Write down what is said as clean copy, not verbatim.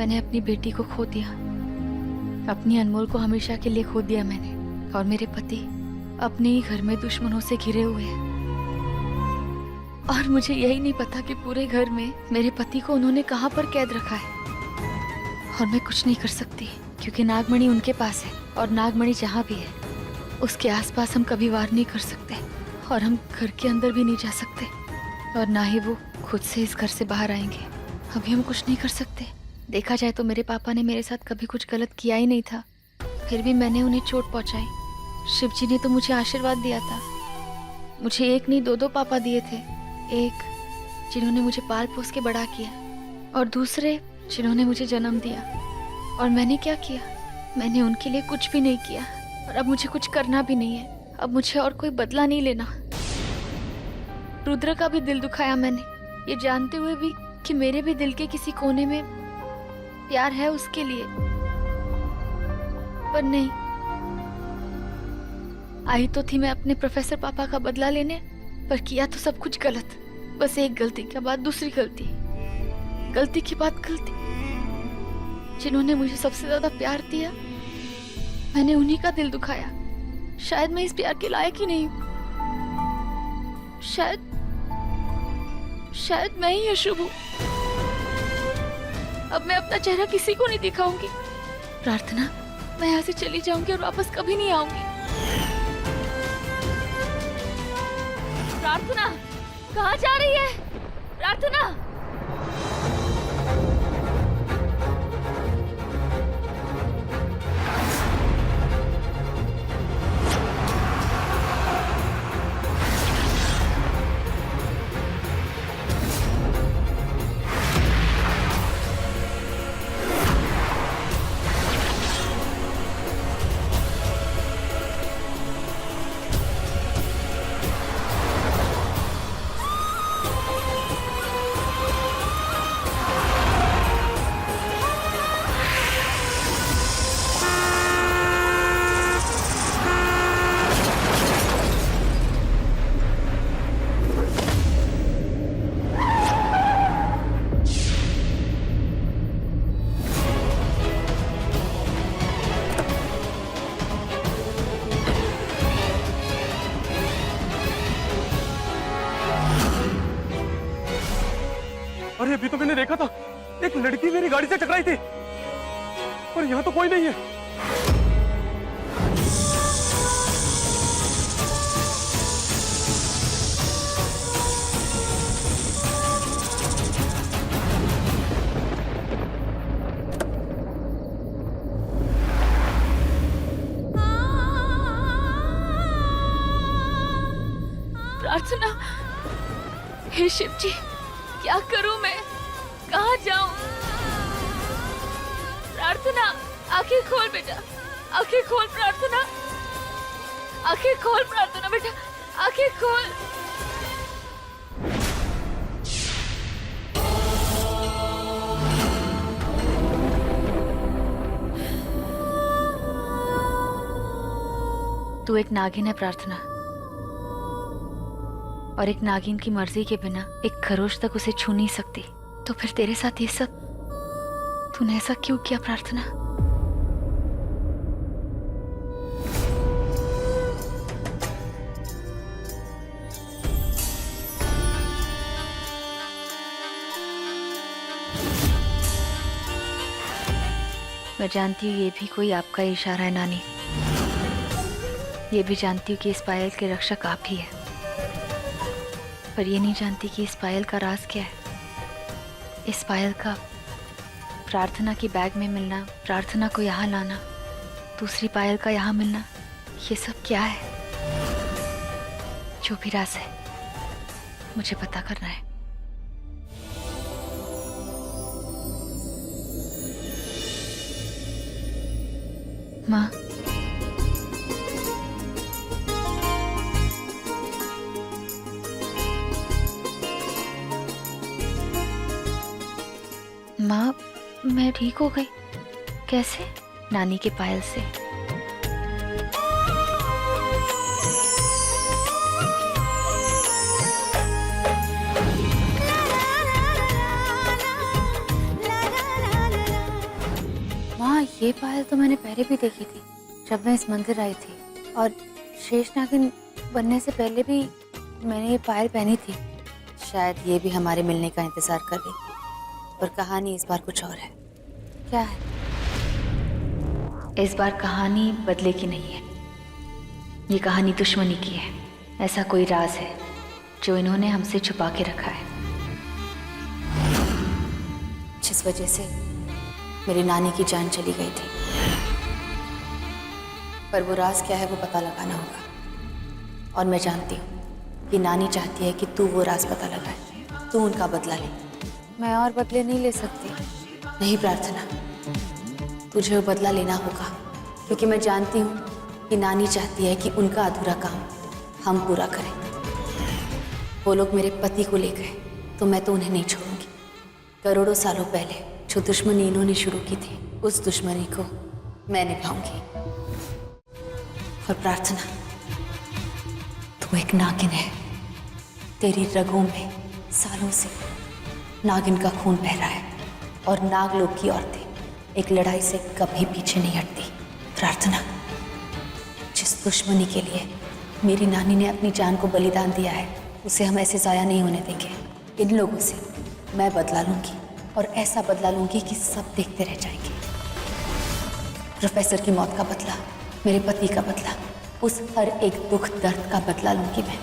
मैंने अपनी बेटी को खो दिया, अपनी अनमोल को हमेशा के लिए खो दिया मैंने। और मेरे पति अपने ही घर में दुश्मनों से घिरे हुए हैं। और मुझे यही नहीं पता कि पूरे घर में मेरे पति को उन्होंने कहाँ पर कैद रखा है। और मैं कुछ नहीं कर सकती क्योंकि नागमणि उनके पास है, और नागमणि जहाँ भी है उसके आसपास हम कभी वार नहीं कर सकते, और हम घर के अंदर भी नहीं जा सकते, और ना ही वो खुद से इस घर से बाहर आएंगे। अभी हम कुछ नहीं कर सकते। देखा जाए तो मेरे पापा ने मेरे साथ कभी कुछ गलत किया ही नहीं था, फिर भी मैंने उन्हें चोट पहुंचाई। शिव जी ने तो मुझे आशीर्वाद दिया था। मुझे एक नहीं दो पापा दिए थे। एक जिन्होंने मुझे पाल पोस के बड़ा किया, और दूसरे जिन्होंने मुझे जन्म दिया। और मैंने क्या किया? मैंने उनके लिए कुछ भी नहीं किया, और अब मुझे कुछ करना भी नहीं है। अब मुझे और कोई बदला नहीं लेना। रुद्र का भी दिल दुखाया मैंने, ये जानते हुए भी कि मेरे भी दिल के किसी कोने में प्यार है उसके लिए। पर नहीं, आई तो थी मैं अपने प्रोफेसर पापा का बदला लेने, पर किया तो सब कुछ गलत। बस एक गलती के बाद दूसरी गलती, गलती के बाद गलती। जिन्होंने मुझे सबसे ज्यादा प्यार दिया, मैंने उन्हीं का दिल दुखाया। शायद मैं इस प्यार के लायक ही नहीं हूँ। शायद मैं ही अशुभ हूँ। अब मैं अपना चेहरा किसी को नहीं दिखाऊंगी। प्रार्थना, मैं यहाँ से चली जाऊंगी और वापस कभी नहीं आऊंगी। प्रार्थना, कहाँ जा रही है? प्रार्थना! अरे अभी तो मैंने देखा था, एक लड़की मेरी गाड़ी से टकराई थी, और यहाँ तो कोई नहीं है। प्रार्थना, हे शिव जी, क्या करूं मैं? कहाँ जाऊं? प्रार्थना, आंखें खोल बेटा, आंखें खोल प्रार्थना, आंखें खोल प्रार्थना बेटा, आंखें खोल। तू एक नागिन है प्रार्थना, और एक नागिन की मर्जी के बिना एक खरोच तक उसे छू नहीं सकती। तो फिर तेरे साथ ये सब तूने ऐसा क्यों किया प्रार्थना? मैं जानती हूँ ये भी कोई आपका इशारा है नानी। ये भी जानती हूँ कि इस पायल के रक्षक आप ही है, पर ये नहीं जानती कि इस पायल का राज क्या है। इस पायल का प्रार्थना की बैग में मिलना, प्रार्थना को यहाँ लाना, दूसरी पायल का यहाँ मिलना, ये सब क्या है? जो भी राज है मुझे पता करना है। माँ, माँ, मैं ठीक हो गई। कैसे? नानी के पायल से। ये पायल तो मैंने पहले भी देखी थी जब मैं इस मंदिर आई थी, और शेष नागिन बनने से पहले भी मैंने ये पायल पहनी थी। शायद ये भी हमारे मिलने का इंतजार कर रही थी, पर कहानी इस बार कुछ और है। क्या है? इस बार कहानी बदले की नहीं है, ये कहानी दुश्मनी की है। ऐसा कोई राज है जो इन्होंने हमसे छुपा के रखा है, जिस वजह से मेरी नानी की जान चली गई थी। पर वो राज क्या है वो पता लगाना होगा, और मैं जानती हूँ कि नानी चाहती है कि तू वो राज पता लगाए, तू उनका बदला ले। मैं और बदले नहीं ले सकती। नहीं प्रार्थना, तुझे वो बदला लेना होगा, क्योंकि मैं जानती हूँ कि नानी चाहती है कि उनका अधूरा काम हम पूरा करें। वो लोग मेरे पति को ले गए तो मैं तो उन्हें नहीं छोड़ूंगी। करोड़ों सालों पहले जो दुश्मनी इन्होंने शुरू की थी, उस दुश्मनी को मैं निभाऊंगी। और प्रार्थना, तू एक नागिन है, तेरी रगों में सालों से नागिन का खून बह रहा है, और नागलोक की औरतें एक लड़ाई से कभी पीछे नहीं हटती। प्रार्थना, जिस दुश्मनी के लिए मेरी नानी ने अपनी जान को बलिदान दिया है, उसे हम ऐसे ज़ाया नहीं होने देंगे। इन लोगों से मैं बदला लूंगी, और ऐसा बदला लूंगी कि सब देखते रह जाएंगे। प्रोफेसर की मौत का बदला, मेरे पति का बदला, उस हर एक दुख दर्द का बदला लूंगी मैं।